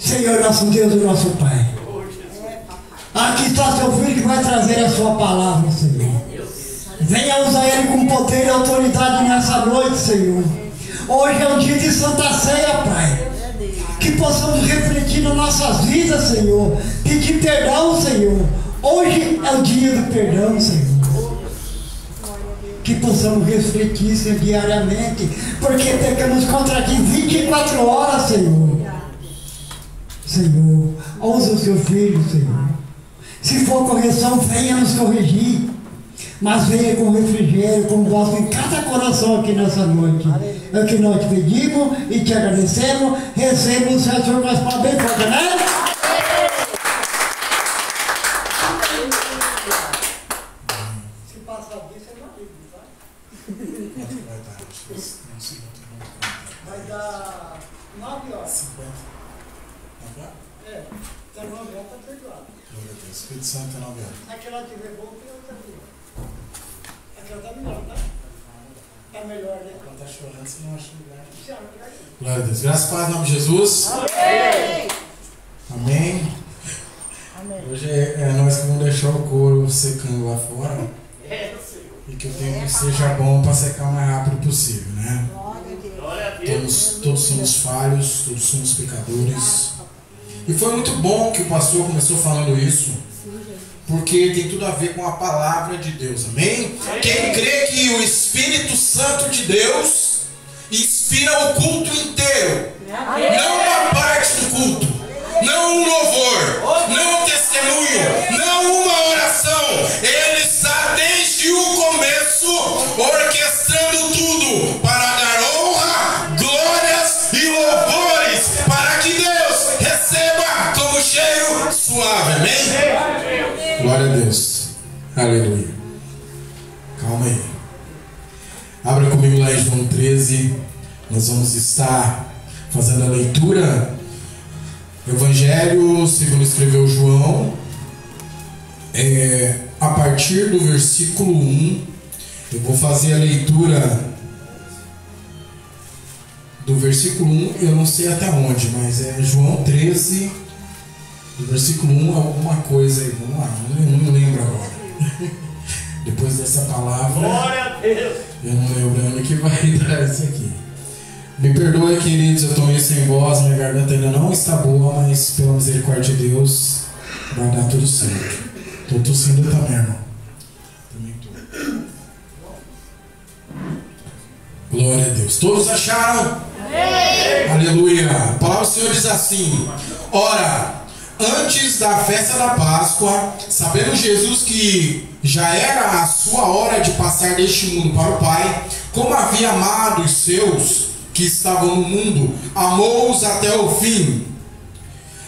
Senhor, nosso Deus e nosso Pai. Aqui está seu filho que vai trazer a sua palavra, Senhor. Venha usar ele com poder e autoridade nessa noite, Senhor. Hoje é um dia de Santa Ceia, Pai. Que possamos refletir nas nossas vidas, Senhor. Pedir perdão, Senhor. Hoje é o dia do perdão, Senhor. Que possamos refletir, Senhor, diariamente. Porque pecamos contra ti 24 horas, Senhor. Senhor, ouça o seu filho, Senhor. Se for correção, venha nos corrigir. Mas venha com refrigério, com gosto em cada coração aqui nessa noite. É o que nós te pedimos e te agradecemos. Receba o Senhor com as palavras bem fortes, né? Se passar disso, é uma Bíblia, tá? Vai dar 9 horas. 50. É, então 9 horas está perdoado. Glória a Deus. Espírito Santo é 9 horas. Aquela tiver bom, tem outra melhor. Aquela tá melhor, tá? Tá melhor, né? Quando tá chorando, você não acha lugar. Glória a Deus. Graças a Deus, em nome de Jesus. Amém. Amém. Amém. Hoje é nós que vamos deixar o couro secando lá fora. E que o tempo seja bom para secar o mais rápido possível, né? Todos somos falhos, todos somos pecadores. E foi muito bom que o pastor começou falando isso, porque tem tudo a ver com a palavra de Deus, amém? Quem crê que o Espírito Santo de Deus inspira o culto inteiro, não uma parte do culto, não um louvor, não um testemunho, não uma oração, ele está desde o começo orquestrando tudo para dar honra, glórias e louvores, para que Deus receba como cheiro suave, amém? Glória a Deus, aleluia. Calma aí, abra comigo lá em João 13. Nós vamos estar fazendo a leitura do Evangelho segundo escreveu João, a partir do versículo 1. Eu vou fazer a leitura do versículo 1, eu não sei até onde, mas é João 13, do versículo 1, alguma coisa aí, vamos lá, não lembro agora. Depois dessa palavra, glória a Deus, eu não lembro que vai dar isso aqui. Me perdoe, queridos, eu estou meio sem voz, minha garganta ainda não está boa, mas pela misericórdia de Deus vai dar tudo certo. Estou tossindo também, irmão. Também estou. Glória a Deus. Todos acharam? Amém. Aleluia. A palavra do Senhor diz assim: ora, antes da festa da Páscoa, sabendo Jesus que já era a sua hora de passar deste mundo para o Pai, como havia amado os seus que estavam no mundo, amou-os até o fim.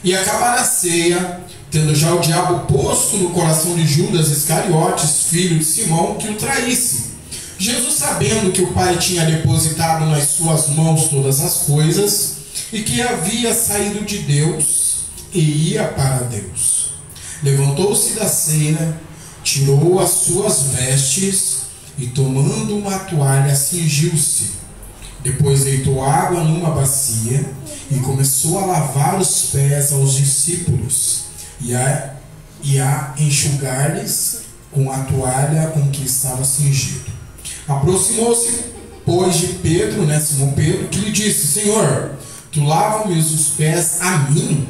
E acabada a ceia, tendo já o diabo posto no coração de Judas Iscariotes, filho de Simão, que o traísse. Jesus, sabendo que o Pai tinha depositado nas suas mãos todas as coisas, e que havia saído de Deus e ia para Deus, levantou-se da ceia, tirou as suas vestes e, tomando uma toalha, cingiu-se. Depois deitou água numa bacia e começou a lavar os pés aos discípulos e a enxugar-lhes com a toalha com que estava cingido. Aproximou-se, pois, de Pedro, Simão Pedro, que lhe disse: Senhor, tu lavas-me os pés a mim?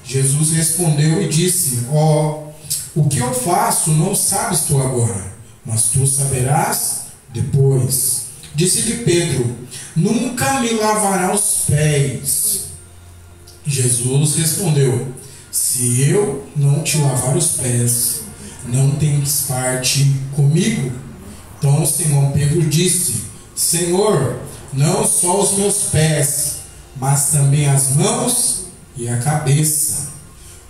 Jesus respondeu e disse: o que eu faço não sabes tu agora, mas tu saberás depois. Disse-lhe Pedro: nunca me lavará os pés. Jesus respondeu: se eu não te lavar os pés, não tens parte comigo. Então Simão Pedro disse: Senhor, não só os meus pés, mas também as mãos e a cabeça.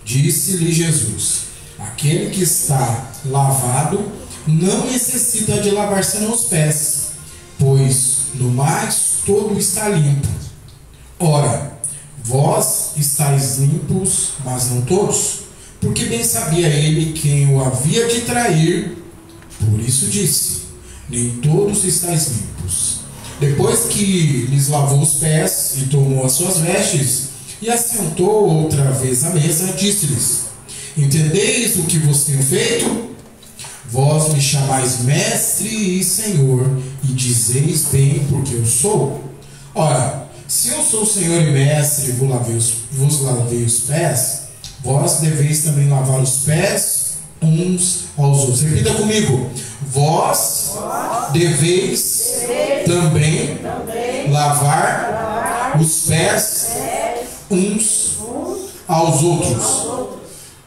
Disse-lhe Jesus: aquele que está lavado não necessita de lavar senão os pés, pois no mais todo está limpo. Ora, vós estáis limpos, mas não todos, porque bem sabia ele quem o havia de trair. Por isso disse: nem todos estáis limpos. Depois que lhes lavou os pés e tomou as suas vestes, E assentou outra vez à mesa, disse-lhes: entendeis o que vos tenho feito? Vós me chamais mestre e senhor, e dizeis bem porque eu sou. Ora, se eu sou senhor e mestre e vos lavei os pés, vós deveis também lavar os pés uns aos outros. Repita comigo: vós deveis também lavar os pés uns aos outros.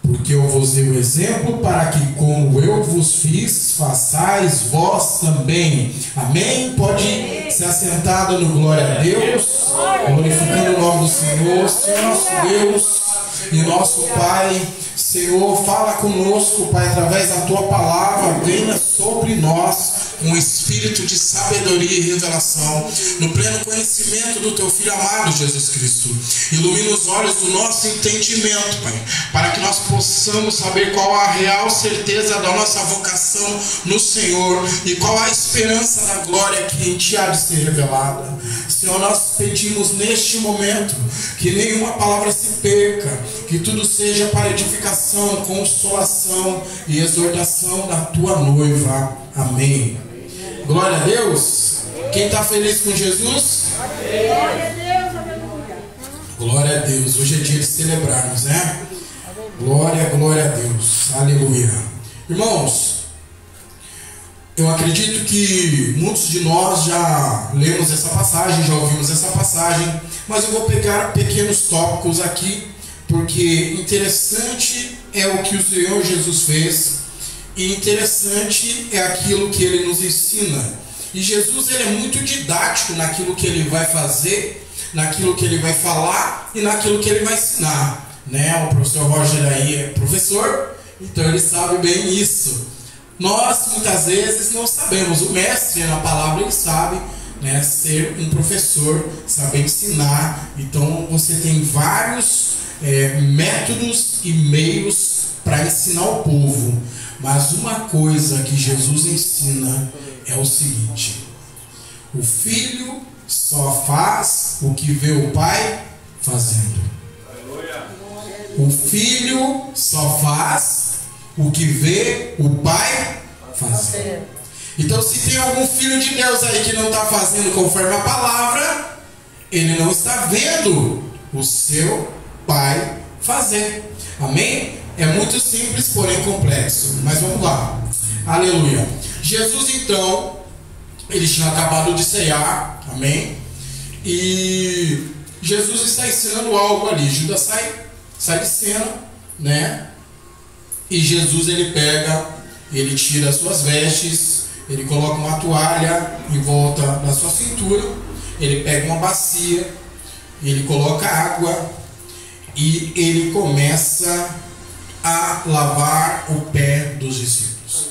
Porque eu vos dei o exemplo para que, como eu vos fiz, façais vós também. Amém? Pode ser assentado no glória a Deus, glorificando o nome do Senhor. Senhor nosso Deus e nosso Pai, Senhor, fala conosco, Pai, através da Tua palavra. Venha sobre nós com espírito de sabedoria e revelação, no pleno conhecimento do Teu Filho amado Jesus Cristo. Ilumina os olhos do nosso entendimento, Pai, para que nós possamos saber qual a real certeza da nossa vocação no Senhor e qual a esperança da glória que em Ti há de ser revelada. Senhor, nós pedimos neste momento que nenhuma palavra se perca, que tudo seja para edificação, consolação e exortação da Tua noiva. Amém. Glória a Deus. Quem está feliz com Jesus? Glória a Deus, aleluia. Glória a Deus. Hoje é dia de celebrarmos, né? Glória, glória a Deus. Aleluia. Irmãos, eu acredito que muitos de nós já lemos essa passagem, já ouvimos essa passagem, mas eu vou pegar pequenos tópicos aqui, porque interessante é o que o Senhor Jesus fez. E interessante é aquilo que Ele nos ensina. E Jesus, Ele é muito didático naquilo que Ele vai fazer, naquilo que Ele vai falar e naquilo que Ele vai ensinar, né? O professor Roger aí é professor, então ele sabe bem isso. Nós muitas vezes não sabemos. O mestre na palavra, ele sabe, né, ser um professor, saber ensinar. Então você tem vários métodos e meios para ensinar o povo. Mas uma coisa que Jesus ensina é o seguinte: o filho só faz o que vê o pai fazendo. O filho só faz o que vê o pai fazendo. Então, se tem algum filho de Deus aí que não está fazendo conforme a palavra, ele não está vendo o seu pai fazer. Amém? É muito simples, porém complexo. Mas vamos lá. Aleluia. Jesus, então, ele tinha acabado de ceiar. Amém? E Jesus está ensinando algo ali. Judas sai de cena, né? E Jesus, ele pega, ele tira as suas vestes, ele coloca uma toalha em volta da sua cintura, ele pega uma bacia, ele coloca água e ele começa a lavar o pé dos discípulos.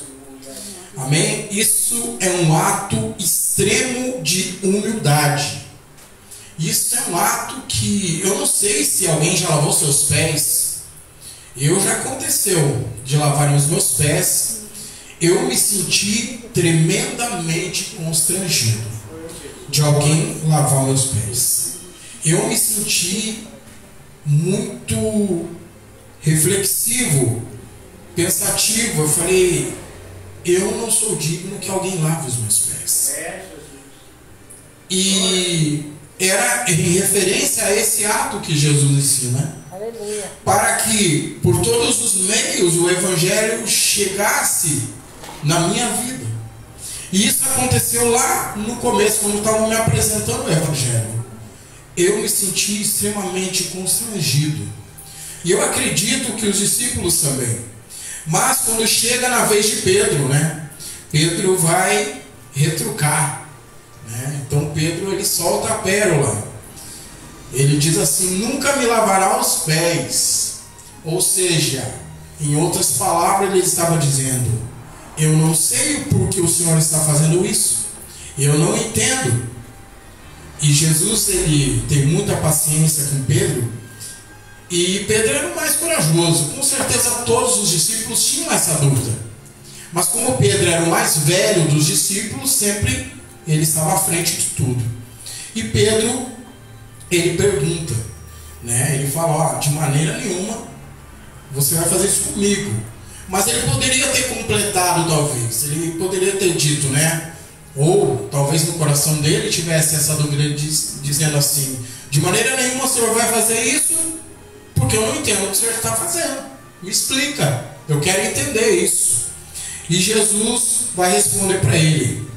Amém? Isso é um ato extremo de humildade. Isso é um ato que eu não sei se alguém já lavou seus pés. Eu já aconteceu de lavarem os meus pés. Eu me senti tremendamente constrangido de alguém lavar meus pés. Eu me senti muito reflexivo, pensativo. Eu falei: eu não sou digno que alguém lave os meus pés. E era em referência a esse ato que Jesus ensina. Aleluia. Para que por todos os meios o Evangelho chegasse na minha vida. E isso aconteceu lá no começo, quando estavam me apresentando o Evangelho. Eu me senti extremamente constrangido. E eu acredito que os discípulos também. Mas quando chega na vez de Pedro, né? Pedro vai retrucar, né? Então Pedro, ele solta a pérola. Ele diz assim: nunca me lavará os pés. Ou seja, em outras palavras, ele estava dizendo: eu não sei por que o Senhor está fazendo isso. Eu não entendo. E Jesus, ele tem muita paciência com Pedro. E Pedro era o mais corajoso. Com certeza todos os discípulos tinham essa dúvida. Mas como Pedro era o mais velho dos discípulos, sempre ele estava à frente de tudo. E Pedro, ele pergunta: né? Ele fala, ó, de maneira nenhuma você vai fazer isso comigo. Mas ele poderia ter completado, talvez. Ele poderia ter dito, né? Ou talvez no coração dele tivesse essa dúvida dizendo assim: de maneira nenhuma o senhor vai fazer isso, porque eu não entendo o que o senhor está fazendo. Me explica, eu quero entender isso. E Jesus vai responder para ele: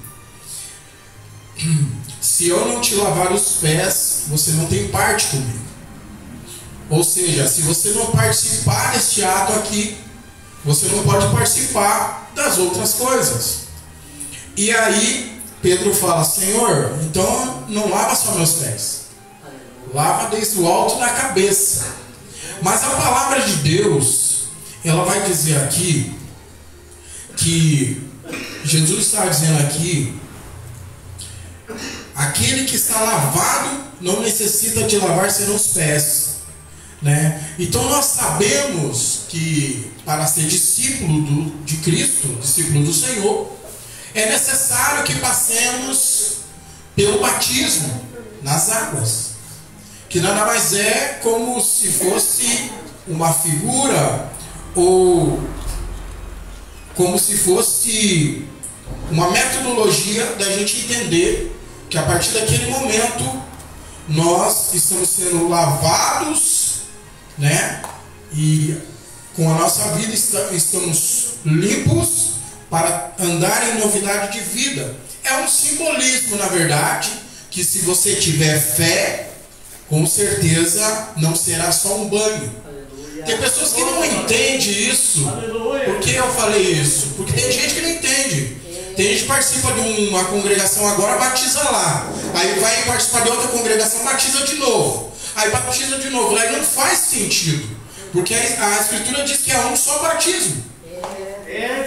se eu não te lavar os pés, você não tem parte comigo. Ou seja, se você não participar deste ato aqui, você não pode participar das outras coisas. E aí Pedro fala: Senhor, então não lava só meus pés, lava desde o alto da cabeça. Mas a palavra de Deus, ela vai dizer aqui que Jesus está dizendo aqui: aquele que está lavado não necessita de lavar senão os pés, né? Então nós sabemos que para ser discípulo de Cristo, discípulo do Senhor, é necessário que passemos pelo batismo nas águas, que nada mais é como se fosse uma figura, ou como se fosse uma metodologia da gente entender que a partir daquele momento nós estamos sendo lavados, né? E com a nossa vida estamos limpos para andar em novidade de vida. É um simbolismo, na verdade, que se você tiver fé, com certeza não será só um banho. Aleluia. Tem pessoas que não entendem isso. Aleluia. Por que eu falei isso? Porque tem gente que não entende. Tem gente que participa de uma congregação agora, batiza lá. Aí vai participar de outra congregação, batiza de novo. Aí batiza de novo. Aí não faz sentido. Porque a Escritura diz que é um só batismo.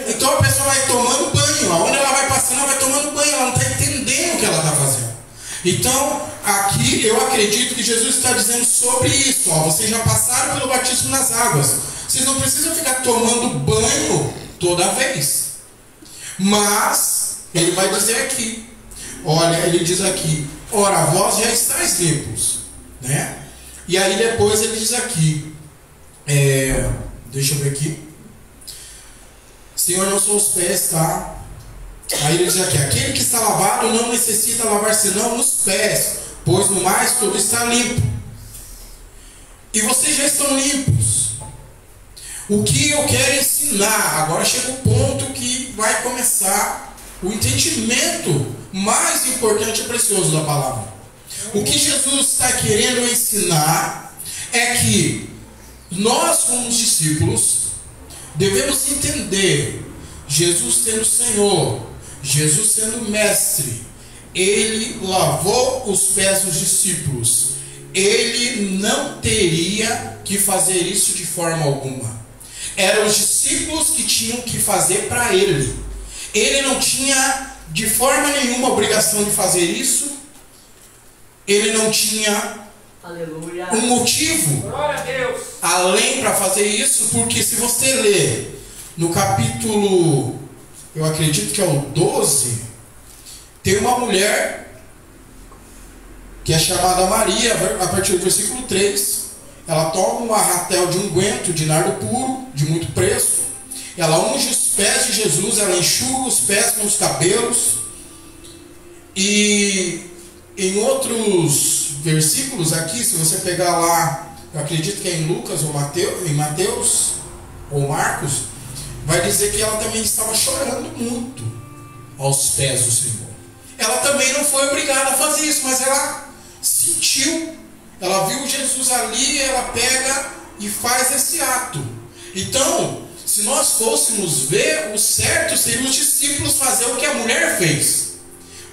Então a pessoa vai tomando banho. Aonde ela vai passando, ela vai tomando banho. Ela não está entendendo o que ela está fazendo. Então, aqui eu acredito que Jesus está dizendo sobre isso. Ó, vocês já passaram pelo batismo nas águas. Vocês não precisam ficar tomando banho toda vez. Mas, ele vai dizer aqui. Olha, ele diz aqui: ora, vós já estáis limpos, né? E aí depois ele diz aqui, deixa eu ver aqui: Senhor, não são os pés, tá? Aí ele diz aqui: aquele que está lavado não necessita lavar senão os pés, pois no mais tudo está limpo. E vocês já estão limpos. O que eu quero ensinar, agora chega o ponto que vai começar o entendimento mais importante e precioso da palavra. O que Jesus está querendo ensinar é que nós, como discípulos, devemos entender Jesus sendo Senhor, Jesus sendo Mestre. Ele lavou os pés dos discípulos. Ele não teria que fazer isso de forma alguma. Eram os discípulos que tinham que fazer para ele. Ele não tinha de forma nenhuma obrigação de fazer isso. Ele não tinha um motivo além para fazer isso, porque se você ler no capítulo, eu acredito que é o 12, tem uma mulher que é chamada Maria, a partir do versículo 3. Ela toma um arratel de unguento de nardo puro, de muito preço. Ela unge os pés de Jesus, ela enxuga os pés com os cabelos. E em outros versículos aqui, se você pegar lá, eu acredito que é em Lucas ou em Mateus ou Marcos, vai dizer que ela também estava chorando muito aos pés do Senhor. Ela também não foi obrigada a fazer isso, mas ela sentiu. Ela viu Jesus ali, ela pega e faz esse ato. Então, se nós fôssemos ver, o certo seria os discípulos fazer o que a mulher fez.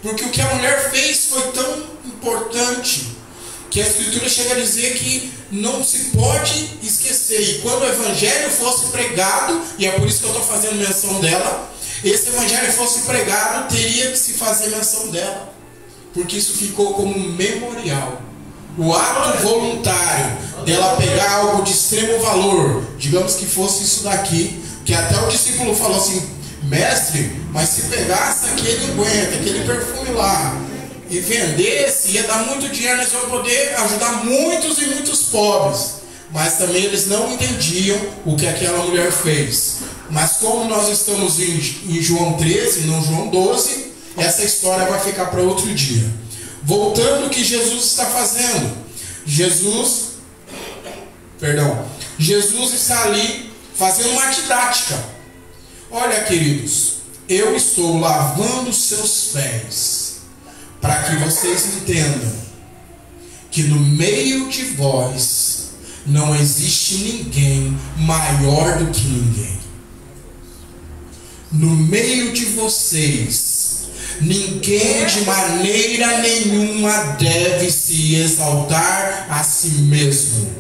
Porque o que a mulher fez foi tão importante que a Escritura chega a dizer que não se pode esquecer. E quando o Evangelho fosse pregado, e é por isso que eu estou fazendo menção dela, esse Evangelho fosse pregado, teria que se fazer menção dela. Porque isso ficou como um memorial. O ato voluntário dela pegar algo de extremo valor, digamos que fosse isso daqui, que até o discípulo falou assim: mestre, mas se pegasse aquele unguento, aquele perfume lá, e vendesse, ia dar muito dinheiro, nós vamos poder ajudar muitos e muitos pobres. Mas também eles não entendiam o que aquela mulher fez. Mas como nós estamos em João 13, não João 12, essa história vai ficar para outro dia. Voltando, o que Jesus está fazendo? Jesus está ali fazendo uma didática. Olha, queridos, eu estou lavando os seus pés para que vocês entendam que no meio de vós não existe ninguém maior do que ninguém. No meio de vocês, ninguém de maneira nenhuma deve se exaltar a si mesmo.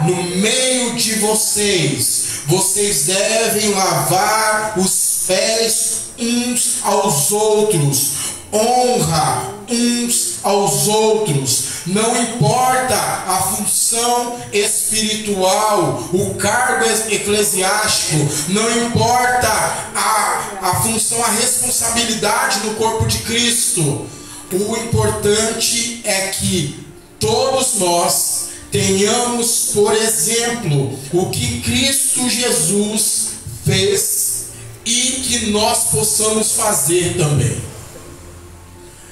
No meio de vocês, vocês devem lavar os pés uns aos outros, honra uns aos outros. Não importa a função espiritual, o cargo eclesiástico, não importa a função, a responsabilidade no corpo de Cristo. O importante é que todos nós tenhamos, por exemplo, o que Cristo Jesus fez e que nós possamos fazer também.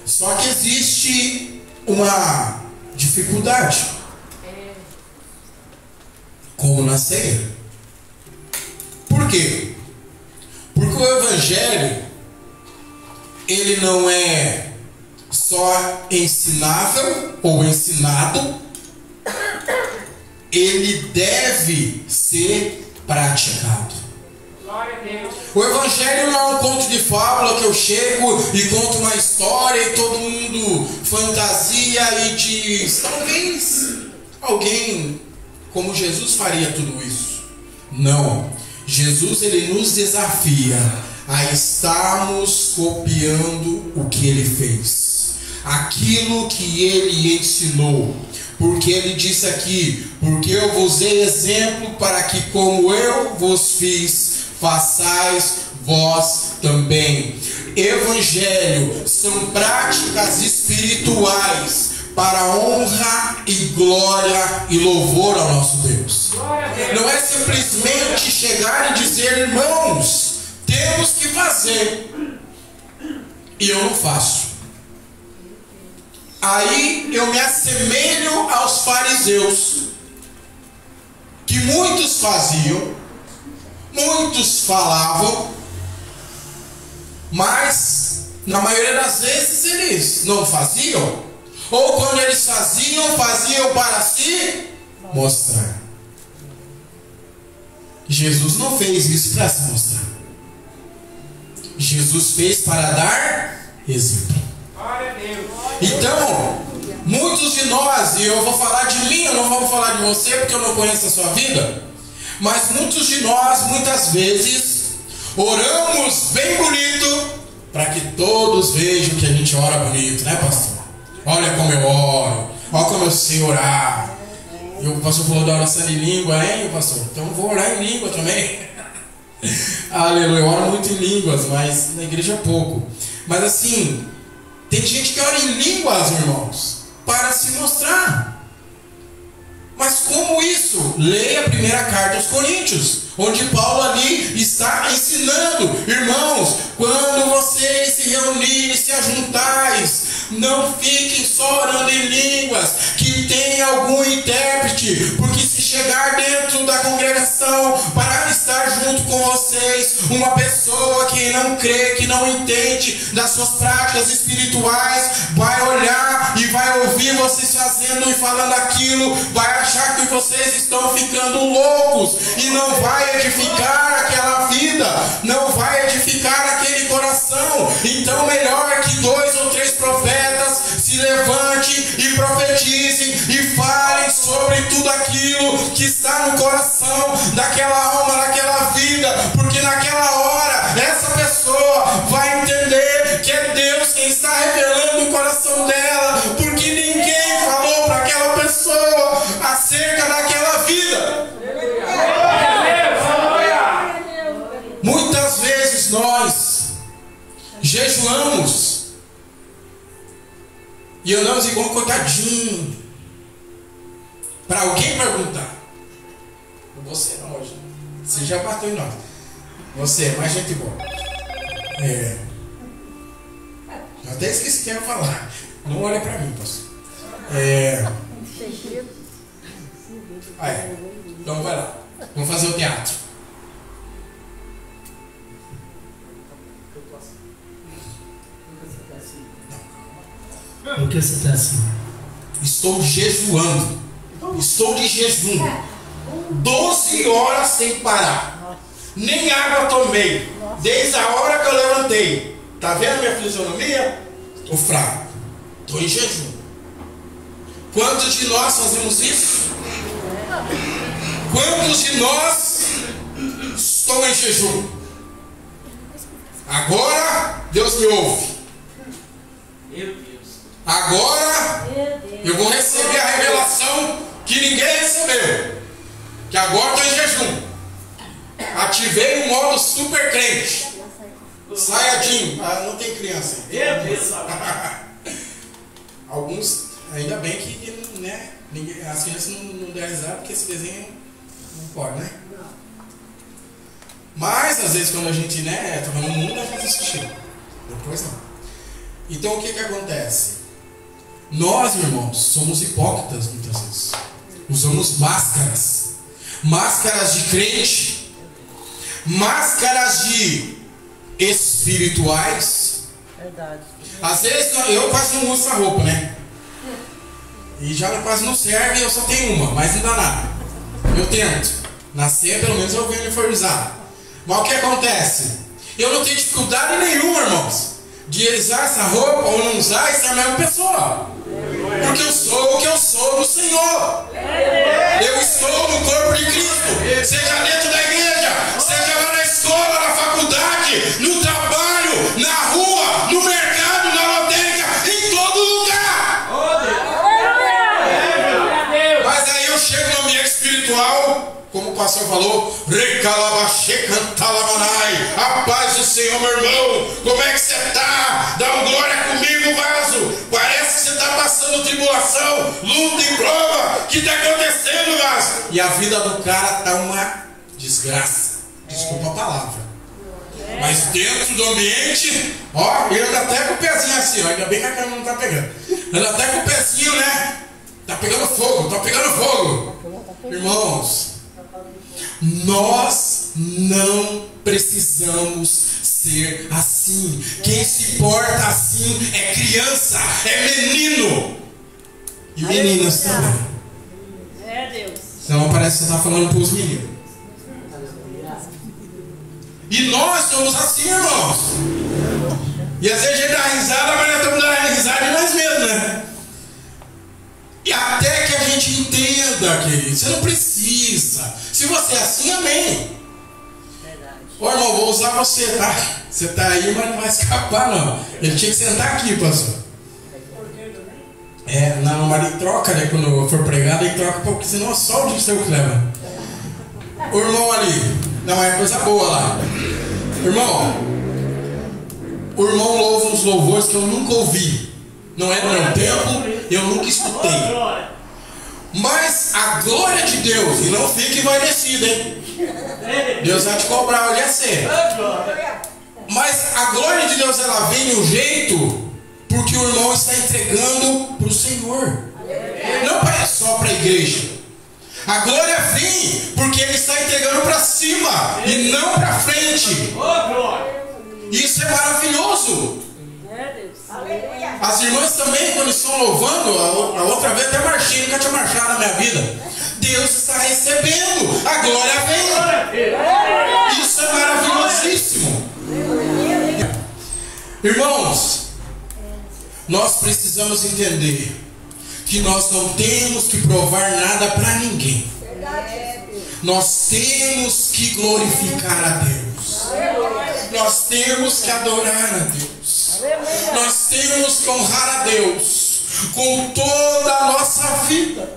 Só que existe uma dificuldade, como na ceia. Por quê? Porque o Evangelho, ele não é só ensinável ou ensinado, ele deve ser praticado. O Evangelho não é um conto de fábula que eu chego e conto uma história e todo mundo fantasia e diz, talvez alguém como Jesus faria tudo isso. Não. Jesus, ele nos desafia a estarmos copiando o que ele fez, aquilo que ele ensinou. Porque ele disse aqui, porque eu vos dei exemplo para que como eu vos fiz, façais vós também. Evangelho são práticas espirituais para honra e glória e louvor ao nosso Deus. Não é simplesmente chegar e dizer, irmãos, temos que fazer, e eu não faço. Aí eu me assemelho aos fariseus, que muitos faziam, muitos falavam, mas na maioria das vezes eles não faziam, ou quando eles faziam para se mostrar. Jesus não fez isso para se mostrar. Jesus fez para dar exemplo. Então, muitos de nós, e eu vou falar de mim, eu não vou falar de você porque eu não conheço a sua vida, mas muitos de nós, muitas vezes, oramos bem bonito para que todos vejam que a gente ora bonito, né, pastor? Olha como eu oro, olha como eu sei orar. E o pastor falou da oração em língua, hein, pastor? Então eu vou orar em língua também. Aleluia, eu oro muito em línguas, mas na igreja pouco. Mas assim, tem gente que ora em línguas, irmãos, para se mostrar. Mas como isso? Leia a primeira carta aos Coríntios, onde Paulo ali está ensinando, irmãos, quando vocês se reunirem, se ajuntais, não fiquem só orando em línguas, que tenha algum intérprete, porque se chegar dentro da congregação para estar junto com vocês, uma pessoa que não crê, que não entende das suas práticas espirituais, vai olhar e vai ouvir vocês fazendo e falando aquilo, vai achar que vocês estão ficando loucos e não vai edificar aquela vida, não vai edificar aquele coração. Então melhor que 2 ou 3 profetas se levante e profetizem e falem sobre tudo aquilo que está no coração daquela alma, daquela vida, porque naquela hora essa pessoa vai entender que é Deus quem está revelando o coração dela, porque ninguém falou para aquela pessoa acerca daquela vida. Muitas vezes nós jejuamos E andamos igual um coitadinho. Para alguém perguntar. Você não hoje. Você já bateu em nós. Você é mais gente boa. Eu até esqueci o que eu ia falar. Não olha para mim, pastor. Então vai lá. Vamos fazer o teatro. Por que você está assim? Estou jejuando. Estou de jejum. 12 horas sem parar. Nem água tomei. Desde a hora que eu levantei. Tá vendo minha fisionomia? Estou fraco. Estou em jejum. Quantos de nós fazemos isso? Quantos de nós estão em jejum? Agora Deus me ouve. Agora eu vou receber a revelação que ninguém recebeu. Que agora estou em jejum. Ativei o modo super crente. Saiadinho. Não tem criança aí. Alguns, ainda bem que né, as crianças não deram risada porque esse desenho não pode, né? Mas às vezes quando a gente estava no mundo, a gente assistiu. Depois não. Então o que acontece? Nós, irmãos, somos hipócritas muitas vezes. Usamos máscaras. Máscaras de crente. Máscaras de espirituais. Verdade. Às vezes eu quase não uso essa roupa, né? E já quase não serve, eu só tenho uma, mas não dá nada. Eu tento. Nascer, pelo menos eu venho uniformizado. Mas o que acontece? Eu não tenho dificuldade nenhuma, irmãos, de usar essa roupa ou não usar, isso é a mesma pessoa. Porque eu sou o que eu sou do Senhor. Eu estou no corpo de Cristo. Seja dentro da igreja, seja lá na escola, na faculdade, no trabalho, na rua, no mercado, na lotérica, em todo lugar. Mas aí eu chego no ambiente espiritual, como o pastor falou, a paz do Senhor, meu irmão. Como é que você está? Dá uma glória comigo, vaso. Parece que você está passando tribulação, luta e prova. O que está acontecendo, vaso? E a vida do cara está uma desgraça. Desculpa a palavra. Mas dentro do ambiente, ó, ele anda até com o pezinho assim, ó. Ainda bem que a câmera não está pegando. Anda até com o pezinho, né? Tá pegando fogo, tá pegando fogo. Irmãos, nós não precisamos ser assim. Quem se porta assim é criança, é menino. E meninas também. É Deus. Senão parece que você está falando para os meninos. E nós somos assim, irmãos. E às vezes a gente dá risada, mas nós estamos dando risada de nós mesmos, né? E até que a gente entenda, querido, você não precisa. Se você é assim, amém. Verdade. Ô irmão, vou usar você, tá? Você tá aí, mas não vai escapar, não. Ele tinha que sentar aqui, pastor. Não, mas ele troca, né? Quando for pregado, ele troca, porque senão só o seu que leva. O irmão ali, não é coisa boa lá. Irmão, o irmão louva uns louvores que eu nunca ouvi. Não é do meu tempo, eu nunca escutei. Mas a glória de Deus, e não fique envaidecido, hein? Deus vai te cobrar hoje é cedo. Mas a glória de Deus, ela vem de um jeito, porque o irmão está entregando para o Senhor. Não é só para a igreja. A glória vem porque ele está entregando para cima e não para frente. Isso é maravilhoso. As irmãs também, quando estão louvando, a outra vez até marchei, nunca tinha marchado na minha vida. Deus está recebendo, a glória vem. Isso é maravilhosíssimo. Irmãos, nós precisamos entender que nós não temos que provar nada para ninguém. Nós temos que glorificar a Deus. Nós temos que adorar a Deus. Nós temos que honrar a Deus com toda a nossa vida,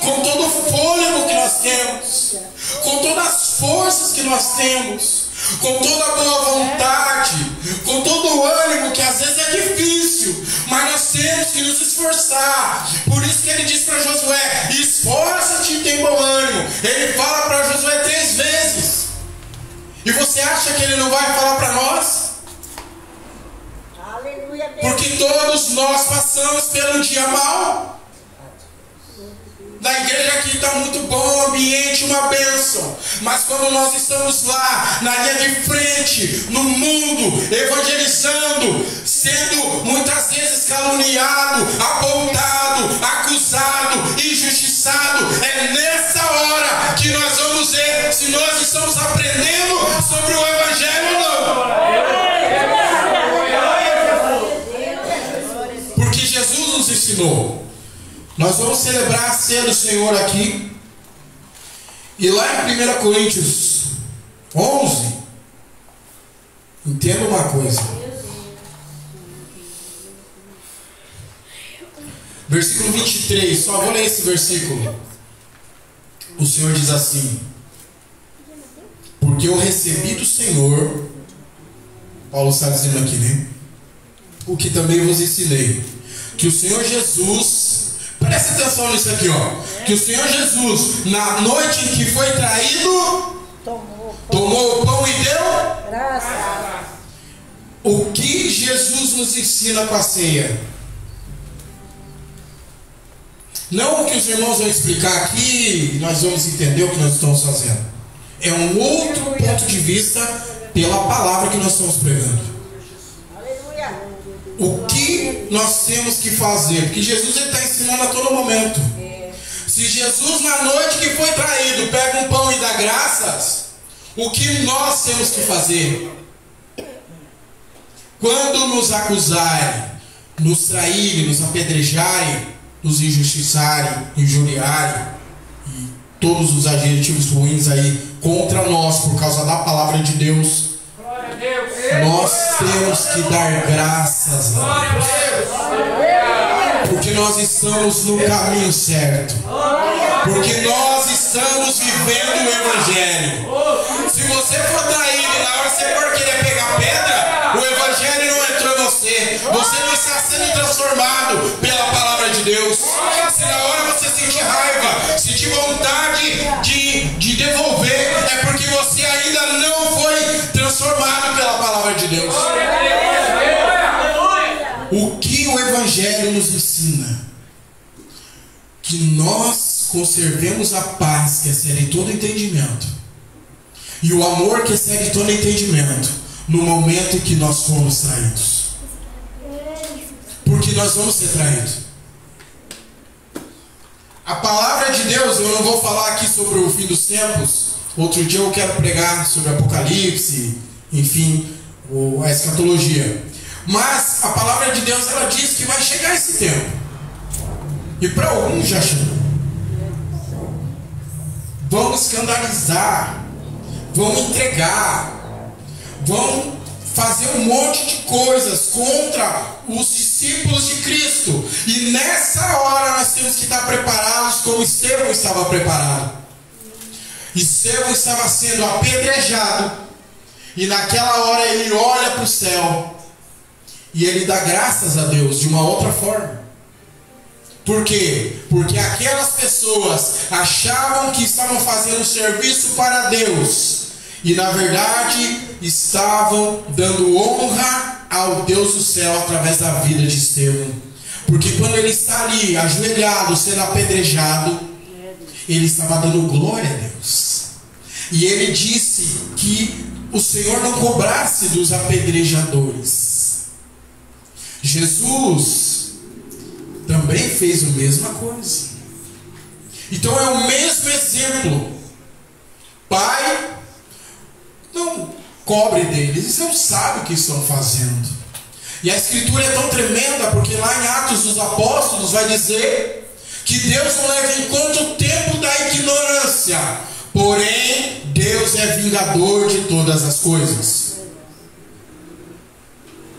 com todo o fôlego que nós temos, com todas as forças que nós temos, com toda a boa vontade, com todo o ânimo, que às vezes é difícil, mas nós temos que nos esforçar. Por isso que ele diz para Josué: esforça-te e tem bom ânimo. Ele fala para Josué 3 vezes. E você acha que ele não vai falar para nós? Aleluia, Deus. Porque todos nós passamos pelo dia mau. Na igreja aqui está muito bom, o ambiente, uma bênção. Mas quando nós estamos lá, na linha de frente, no mundo, evangelizando, sendo muitas vezes caluniado, apontado, acusado, injustiçado, é nessa hora que nós vamos ver se nós estamos aprendendo sobre o evangelho ou não. Porque Jesus nos ensinou. Nós vamos celebrar a ceia do Senhor aqui. E lá em 1 Coríntios 11, entenda uma coisa. Versículo 23, só vou ler esse versículo. O Senhor diz assim: porque eu recebi do Senhor, Paulo está dizendo aqui, né? O que também vos ensinei, que o Senhor Jesus, presta atenção nisso aqui, ó. Que o Senhor Jesus, na noite em que foi traído, tomou o pão e deu Graças. O que Jesus nos ensina com a ceia? Não o que os irmãos vão explicar aqui, nós vamos entender o que nós estamos fazendo. É um outro ponto de vista pela palavra que nós estamos pregando. O que nós temos que fazer? Porque Jesus está ensinando a todo momento. Se Jesus na noite que foi traído pega um pão e dá graças, o que nós temos que fazer? Quando nos acusarem, nos traírem, nos apedrejarem, nos injustiçarem, injuriarem e todos os adjetivos ruins aí contra nós por causa da palavra de Deus, nós temos que dar graças a Deus, porque nós estamos no caminho certo, porque nós estamos vivendo o evangelho. Se você for traído e na hora você for querer pegar pedra, o evangelho não entrou em você, você não está sendo transformado pela palavra de Deus. Se na hora você sentir raiva, sentir vontade de devolver, é porque você ainda não foi transformado pela palavra de Deus. O que o evangelho nos ensina? Que nós conservemos a paz que excede todo entendimento e o amor que excede todo entendimento no momento em que nós fomos traídos, porque nós vamos ser traídos. A palavra de Deus, eu não vou falar aqui sobre o fim dos tempos. Outro dia eu quero pregar sobre Apocalipse, enfim, a escatologia. Mas a palavra de Deus, ela diz que vai chegar esse tempo. E para alguns já chegou. Vão escandalizar, vão entregar, vão fazer um monte de coisas contra os discípulos de Cristo. E nessa hora nós temos que estar preparados como Estevão estava preparado. Estevão estava sendo apedrejado, e naquela hora ele olha para o céu e ele dá graças a Deus de uma outra forma. Por quê? Porque aquelas pessoas achavam que estavam fazendo serviço para Deus e na verdade estavam dando honra ao Deus do céu através da vida de Estevão. Porque quando ele está ali ajoelhado, sendo apedrejado, ele estava dando glória a Deus. E ele disse que o Senhor não cobrasse dos apedrejadores. Jesus também fez a mesma coisa. Então é o mesmo exemplo. Pai, não cobre deles, eles não sabem o que estão fazendo. E a escritura é tão tremenda, porque lá em Atos dos Apóstolos vai dizer que Deus não leva em conta o tempo da ignorância, porém Deus é vingador de todas as coisas.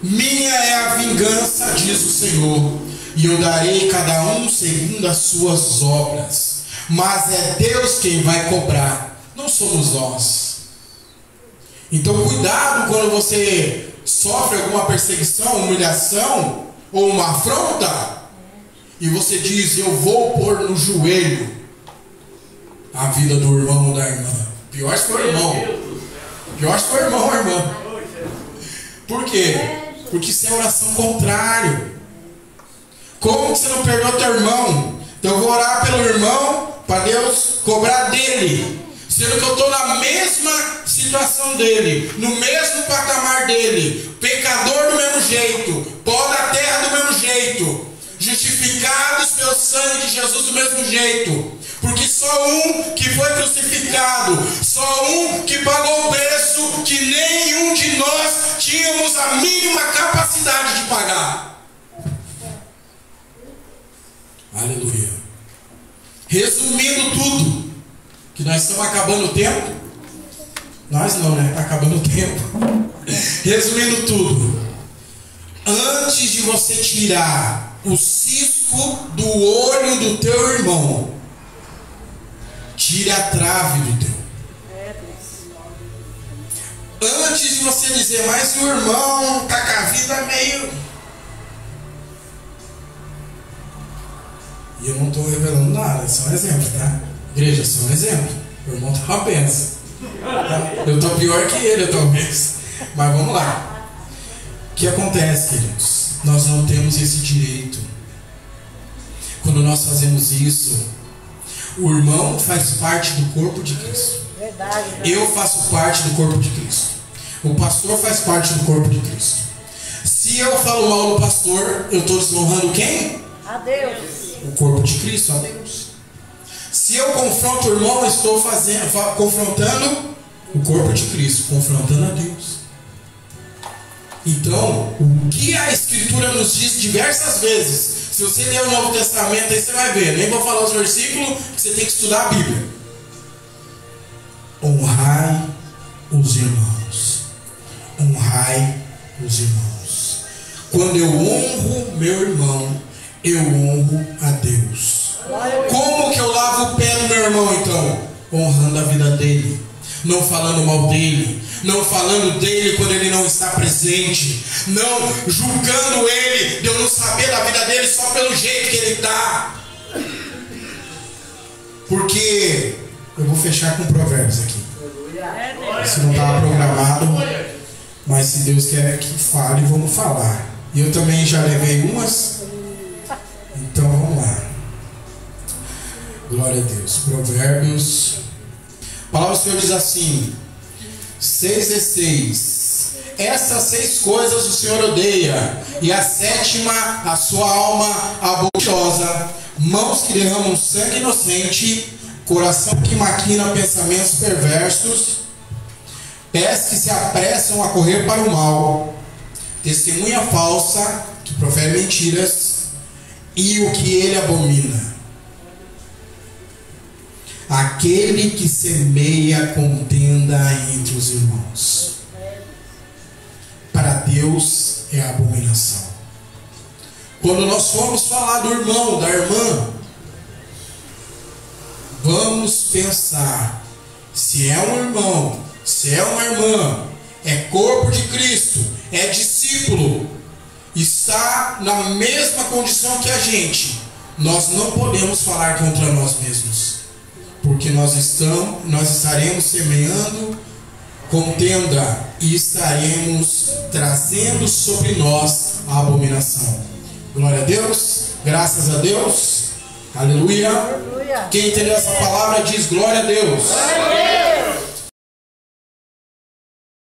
Minha é a vingança, diz o Senhor, e eu darei cada um segundo as suas obras. Mas é Deus quem vai cobrar, não somos nós. Então cuidado quando você sofre alguma perseguição, humilhação, ou uma afronta, e você diz: eu vou pôr no joelho a vida do irmão ou da irmã. Pior se for irmão. Pior se for irmão ou irmã. Por quê? Porque isso é oração contrário. Como que você não perdoa teu irmão? Então eu vou orar pelo irmão para Deus cobrar dele, sendo que eu estou na mesma situação dele, no mesmo patamar dele, pecador do mesmo jeito, pó da terra do mesmo jeito, justificados pelo sangue de Jesus do mesmo jeito, porque só um que foi crucificado, só um que pagou o preço que nenhum de nós tínhamos a mínima capacidade de pagar. Aleluia. Resumindo tudo, que nós estamos acabando o tempo. Nós não, né? Está acabando o tempo. Resumindo tudo, antes de você tirar o cisco do olho do teu irmão, tire a trave do teu. Antes de você dizer: mas o irmão está com a vida meio... E eu não estou revelando nada, é só um exemplo, tá? Igreja, é só um exemplo. O irmão está uma benção. Tá? Eu estou pior que ele, talvez. Mas vamos lá. O que acontece, queridos? Nós não temos esse direito. Quando nós fazemos isso, o irmão faz parte do corpo de Cristo. Verdade. Eu faço parte do corpo de Cristo. O pastor faz parte do corpo de Cristo. Se eu falo mal do pastor, eu estou desonrando quem? A Deus. O corpo de Cristo, a Deus. Se eu confronto o irmão, eu estou confrontando o corpo de Cristo, confrontando a Deus. Então, o que a Escritura nos diz diversas vezes, se você ler o Novo Testamento, aí você vai ver, nem vou falar os versículos, que você tem que estudar a Bíblia. Honrai os irmãos. Honrai os irmãos. Quando eu honro meu irmão, eu honro a Deus. Como que eu lavo o pé do meu irmão então? Honrando a vida dele, não falando mal dele, não falando dele quando ele não está presente, não julgando ele de eu não saber da vida dele só pelo jeito que ele está. Porque eu vou fechar com Provérbios aqui. Isso não estava programado, mas se Deus quer que fale, vamos falar. E eu também já levei umas. Então vamos lá. Glória a Deus. Provérbios. A palavra do Senhor diz assim: 6:6. Essas 6 coisas o Senhor odeia, e a 7ª a sua alma aborreciosa: mãos que derramam sangue inocente, coração que maquina pensamentos perversos, pés que se apressam a correr para o mal, testemunha falsa que profere mentiras, e o que ele abomina: aquele que semeia contenda entre os irmãos. Para Deus é abominação. Quando nós formos falar do irmão, da irmã, vamos pensar: se é um irmão, se é uma irmã, é corpo de Cristo, é discípulo, está na mesma condição que a gente, nós não podemos falar contra nós mesmos, porque nós estaremos semeando contenda e estaremos trazendo sobre nós a abominação. Glória a Deus, graças a Deus, aleluia. Quem entendeu essa palavra diz glória a Deus.